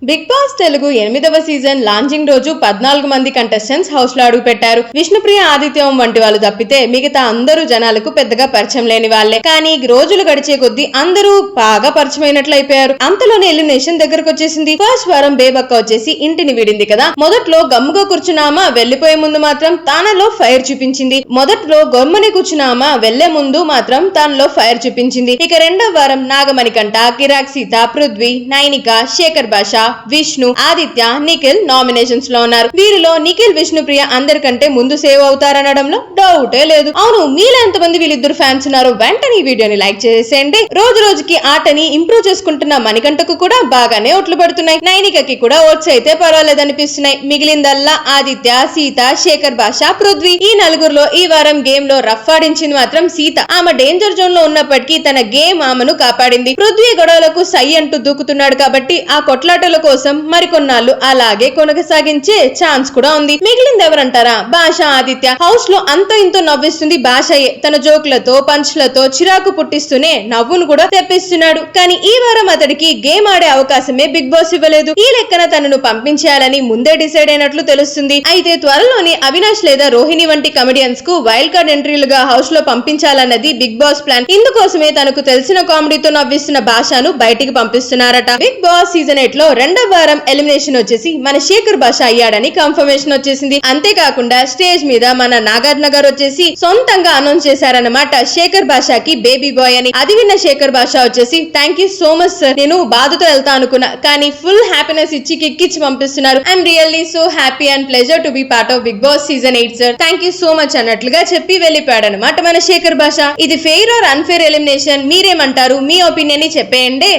Big boss Telugu 8వ season launching రోజు 14 మంది కంటెస్టెంట్స్ హౌస్ లో అడుగు పెట్టారు. విష్ణుప్రియ, ఆదిత్యం వంటి వాళ్ళు తప్పితే మిగతా అందరూ జనాలకు పెద్దగా పరిచయం లేని వాళ్లే. కానీ రోజులు గడిచే కొద్దీ అందరూ బాగా పరిచయమైనట్లు అయిపోయారు. అంతలోనే ఎలిమినేషన్ దగ్గరకు వచ్చేసింది. ఫస్ట్ వారం బేబక్క వచ్చేసి ఇంటిని వీడింది కదా. మొదట్లో గమ్ముగా కూర్చున్నామా, వెళ్లిపోయే ముందు మాత్రం తనలో ఫైర్ చూపించింది. మొదట్లో గమ్ముని కూర్చున్నామా, వెళ్లే ముందు మాత్రం తనలో ఫైర్ చూపించింది. ఇక రెండో వారం నాగమణికంట, కిరాక్ సీత, పృథ్వీ, నైనిక, శేఖర్ భాష, విష్ణు, ఆదిత్య, నిఖిల్ నామినేషన్స్ లో ఉన్నారు. వీరిలో నిఖిల్, విష్ణుప్రియ అందరికంటే ముందు సేవ్ అవుతారనడంలో డౌటే లేదు. అవును, మీలో ఎంతమంది వీళ్ళిద్దరు ఫ్యాన్స్ ఉన్నారు? వెంటనే ఈ వీడియోని లైక్ చేసేయండి. రోజు రోజుకి ఆటని ఇంప్రూవ్ చేసుకుంటున్న మణికంఠకు కూడా బాగానే ఓట్లు పడుతున్నాయి. నైనికకి కూడా ఓట్స్ అయితే పర్వాలేదనిపిస్తున్నాయి. మిగిలిందల్లా ఆదిత్య, సీత, శేఖర్ భాష, పృథ్వీ. ఈ నలుగురులో ఈ వారం గేమ్ లో రఫ్ ఆడించింది మాత్రం సీత. ఆమె డేంజర్ జోన్ లో ఉన్నప్పటికీ తన గేమ్ ఆమెను కాపాడింది. పృథ్వీ గొడవలకు సై అంటూ దూకుతున్నాడు కాబట్టి ఆ కొట్లాటల కోసం మరికొన్నాళ్ళు అలాగే కొనసాగించే ఛాన్స్ కూడా ఉంది. మిగిలింది ఎవరంటారా? భాష, ఆదిత్య. హౌస్ లో అంతో ఇంతో నవ్విస్తుంది భాషయే. తన జోకులతో, పంచ్లతో చిరాకు పుట్టిస్తూనే నవ్వును కూడా తెప్పిస్తున్నాడు. కానీ ఈ వారం అతడికి గేమ్ ఆడే అవకాశమే బిగ్ బాస్ ఇవ్వలేదు. ఈ లెక్కన తనను పంపించేయాలని ముందే డిసైడ్ అయినట్లు తెలుస్తుంది. అయితే త్వరలోనే అవినాష్ లేదా రోహిణి వంటి కమెడియన్స్ కు వైల్డ్ కార్డ్ ఎంట్రీలుగా హౌస్ లో పంపించాలన్నది బిగ్ బాస్ ప్లాన్. ఇందుకోసమే తనకు తెలిసిన కామెడీతో నవ్విస్తున్న భాషను బయటికి పంపిస్తున్నారట. బిగ్ బాస్ సీజన్ 8 లో రెండో వారం ఎలిమినేషన్ వచ్చేసి మన శేఖర్ భాష అయ్యాడని కన్ఫర్మేషన్ వచ్చేసింది. అంతేకాకుండా స్టేజ్ మీద మన నాగార్జున గారు వచ్చేసి సొంతంగా అనౌన్స్ చేశారన్నమాట శేఖర్ భాషకి బేబీ బాయ్ అని. అది విన్న శేఖర్ భాష వచ్చేసి thank you so much sir, నేను బాధతో వెళ్తా అనుకున్నా కానీ ఫుల్ హ్యాపీనెస్ ఇచ్చి కిక్కిచ్చి పంపిస్తున్నారు. I'm really so happy and pleasure to be part of Bigg Boss season 8 sir, thank you so much అన్నట్లుగా చెప్పి వెళ్ళిపోయాడు అనమాట మన శేఖర్ భాష. ఇది ఫెయిర్ ఆర్ అన్ఫెయిర్ ఎలిమినేషన్? మీరేమంటారు? మీ ఒపీనియన్ ని చెప్పేయండి.